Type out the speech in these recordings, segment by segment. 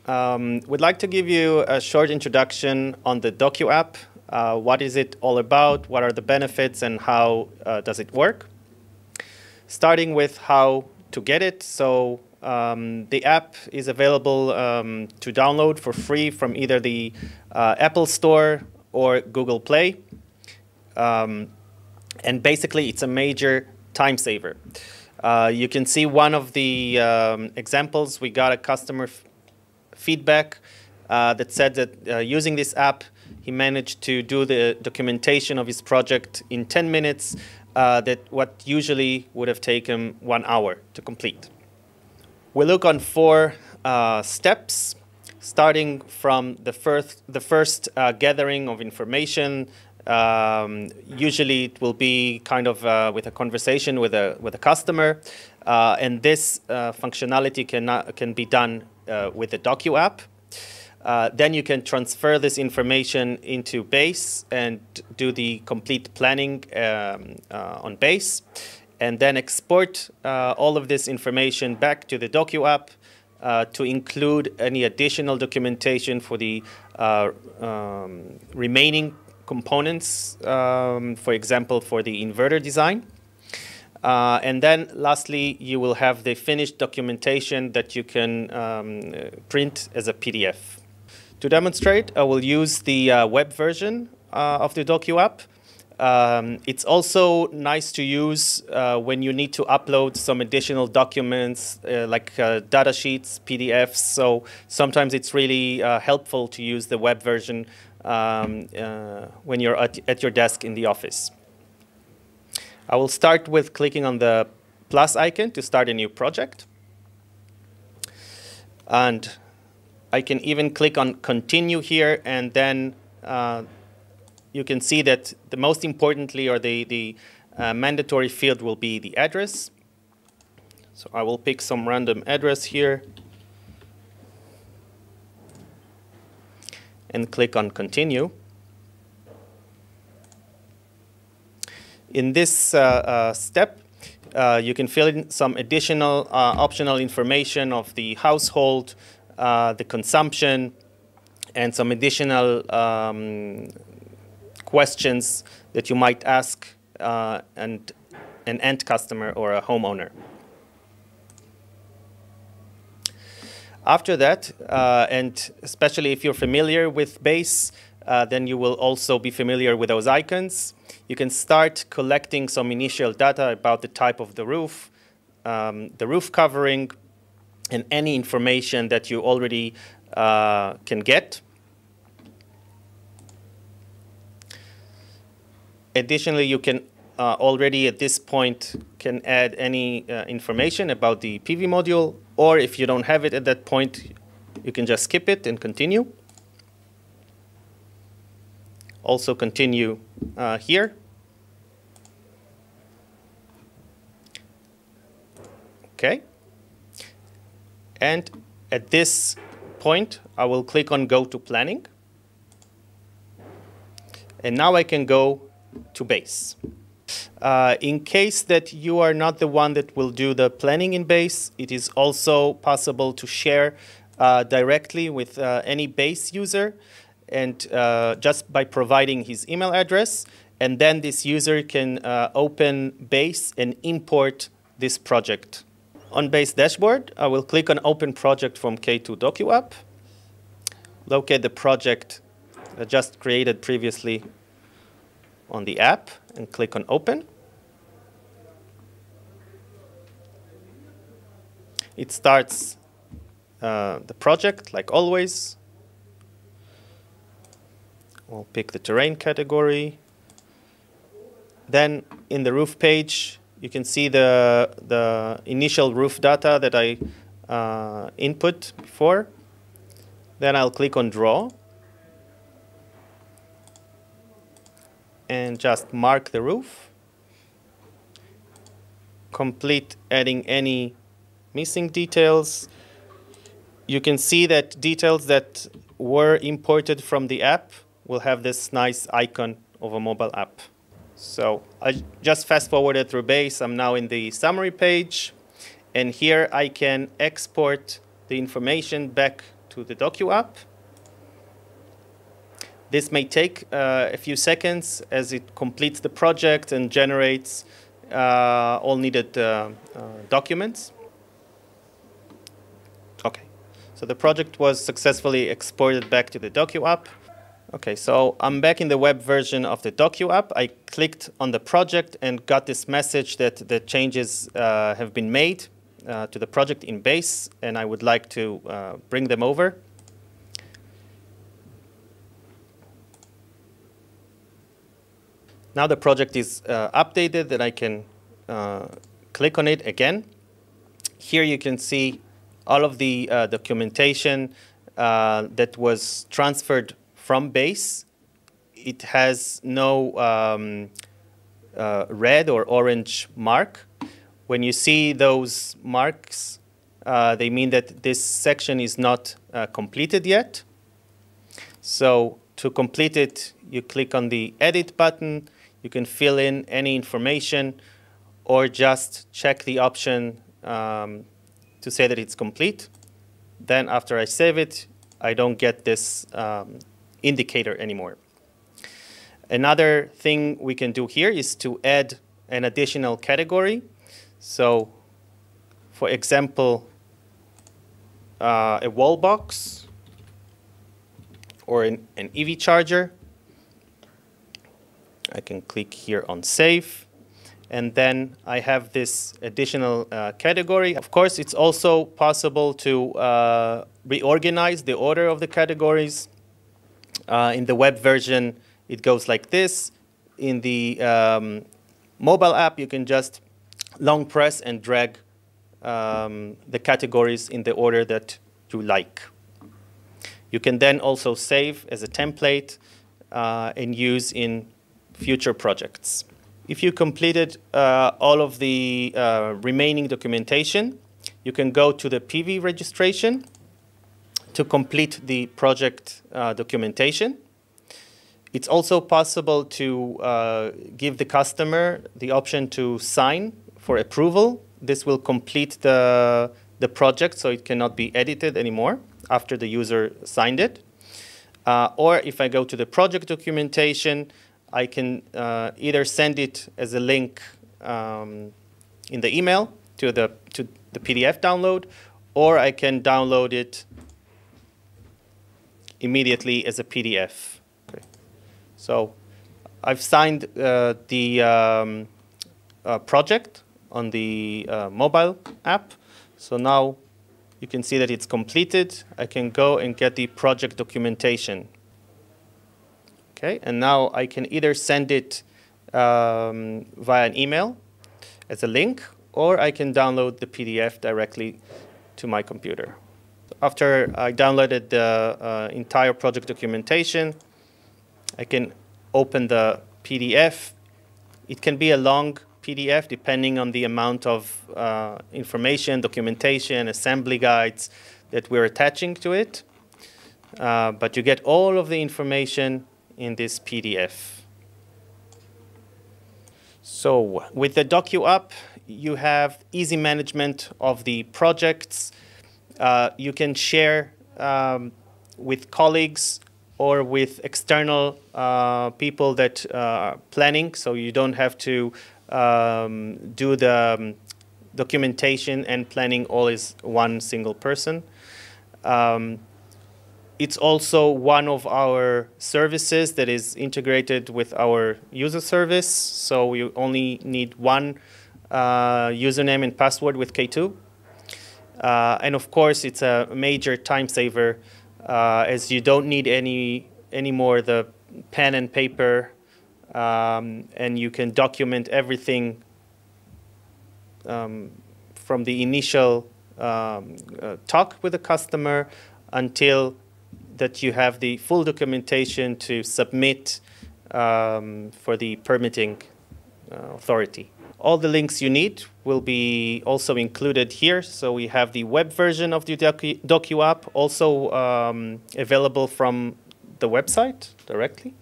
We'd like to give you a short introduction on the DocuApp. What is it all about? What are the benefits and how does it work? Starting with how to get it. So the app is available to download for free from either the Apple Store or Google Play. And basically, it's a major time saver. You can see one of the examples. We got a customer feedback that said that using this app, he managed to do the documentation of his project in 10 minutes, that what usually would have taken 1 hour to complete. We look on 4 steps, starting from the first gathering of information. Usually it will be kind of with a conversation with a customer, and this functionality can be done with the DocuApp. Then you can transfer this information into Base and do the complete planning on Base, and then export all of this information back to the DocuApp to include any additional documentation for the remaining components, for example, for the inverter design. And then lastly, you will have the finished documentation that you can print as a PDF. To demonstrate, I will use the web version of the DocuApp. It's also nice to use when you need to upload some additional documents like data sheets, PDFs. So sometimes it's really helpful to use the web version when you're at your desk in the office. I will start with clicking on the plus icon to start a new project. And I can even click on continue here, and then you can see that the most importantly, or the mandatory field will be the address. So I will pick some random address here and click on continue. In this step, you can fill in some additional optional information of the household, the consumption, and some additional questions that you might ask an end customer or a homeowner. After that, and especially if you're familiar with Base, then you will also be familiar with those icons. You can start collecting some initial data about the type of the roof covering, and any information that you already can get. Additionally, you can already at this point can add any information about the PV module, or if you don't have it at that point, you can just skip it and continue. Also continue here. Okay. And at this point, I will click on Go to Planning. And now I can go to Base. In case that you are not the one that will do the planning in Base, it is also possible to share directly with any Base user, and just by providing his email address, and then this user can open Base and import this project. On Base dashboard, I will click on Open Project from K2 DocuApp, locate the project I just created previously on the app, and click on Open. It starts the project like always. We'll pick the terrain category. Then in the roof page, you can see the initial roof data that I input before. Then I'll click on Draw and just mark the roof. Complete adding any missing details. You can see that details that were imported from the app will have this nice icon of a mobile app. So I just fast forwarded through Base. I'm now in the summary page, and here I can export the information back to the DocuApp. This may take a few seconds as it completes the project and generates all needed documents. Okay, so the project was successfully exported back to the DocuApp. Okay, so I'm back in the web version of the DocuApp. I clicked on the project and got this message that the changes have been made to the project in base, and I would like to bring them over. Now the project is updated, and I can click on it again. Here you can see all of the documentation that was transferred from base. It has no red or orange mark. When you see those marks, they mean that this section is not completed yet. So to complete it, you click on the Edit button. You can fill in any information or just check the option to say that it's complete. Then after I save it, I don't get this indicator anymore. Another thing we can do here is to add an additional category. So, for example, a wall box or an EV charger. I can click here on Save, and then I have this additional category. Of course, it's also possible to reorganize the order of the categories. In the web version, it goes like this. In the mobile app, you can just long press and drag the categories in the order that you like. You can then also save as a template and use in future projects. If you completed all of the remaining documentation, you can go to the PV registration to complete the project documentation. It's also possible to give the customer the option to sign for approval. This will complete the project, so it cannot be edited anymore after the user signed it. Or if I go to the project documentation, I can either send it as a link in the email to the PDF download, or I can download it immediately as a PDF. Okay. So I've signed the project on the mobile app. So now you can see that it's completed. I can go and get the project documentation. Okay, and now I can either send it via an email as a link, or I can download the PDF directly to my computer. After I downloaded the entire project documentation, I can open the PDF. It can be a long PDF depending on the amount of information, documentation, assembly guides that we're attaching to it. But you get all of the information in this PDF. So with the DocuApp, you have easy management of the projects. You can share with colleagues or with external people that are planning, so you don't have to do the documentation and planning all as one single person. It's also one of our services that is integrated with our user service, so you only need one username and password with K2. And of course, it's a major time saver, as you don't need any more the pen and paper, and you can document everything from the initial talk with the customer until that you have the full documentation to submit for the permitting authority. All the links you need will be also included here. So we have the web version of the DocuApp, also available from the website directly.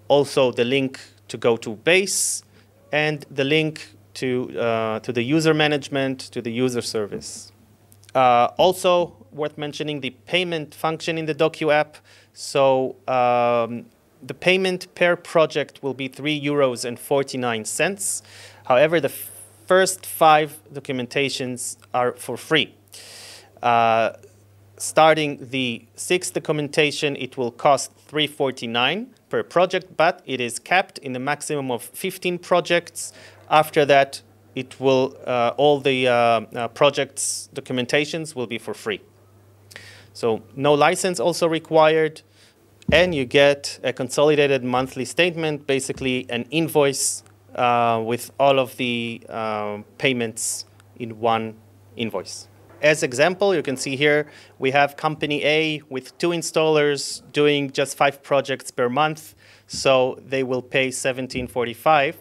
Also the link to go to base, and the link to the user management, to the user service. Also, worth mentioning the payment function in the DocuApp. So the payment per project will be €3.49. However, the first 5 documentations are for free. Starting the 6th documentation, it will cost $3.49 per project, but it is capped in a maximum of 15 projects. After that, it will all the projects documentations will be for free. So no license also required, and you get a consolidated monthly statement, basically an invoice with all of the payments in one invoice. As example, you can see here we have company A with 2 installers doing just 5 projects per month, so they will pay $17.45.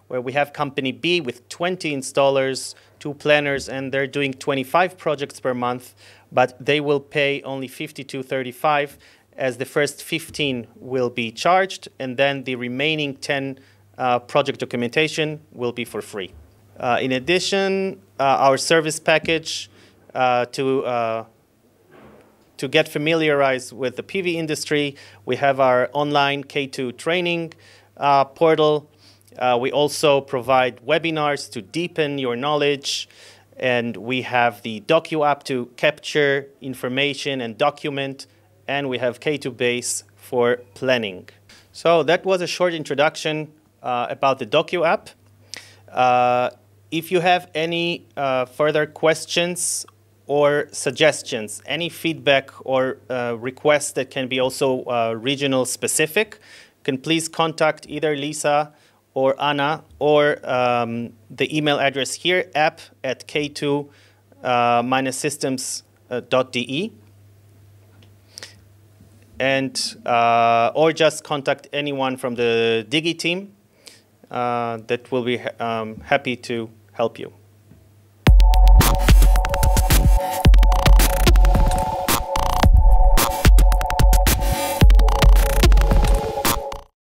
Where we have company B with 20 installers, 2 planners, and they're doing 25 projects per month, but they will pay only $52.35, as the first 15 will be charged, and then the remaining 10 project documentation will be for free. In addition, our service package to get familiarized with the PV industry, we have our online K2 training portal. We also provide webinars to deepen your knowledge, and we have the DocuApp to capture information and document, and we have K2 Base for planning. So that was a short introduction about the DocuApp. If you have any further questions or suggestions, any feedback or requests that can be also regional specific, can please contact either Lisa or Anna, or the email address here, app@k2-systems.de, and or just contact anyone from the Digi team that will be happy to help you.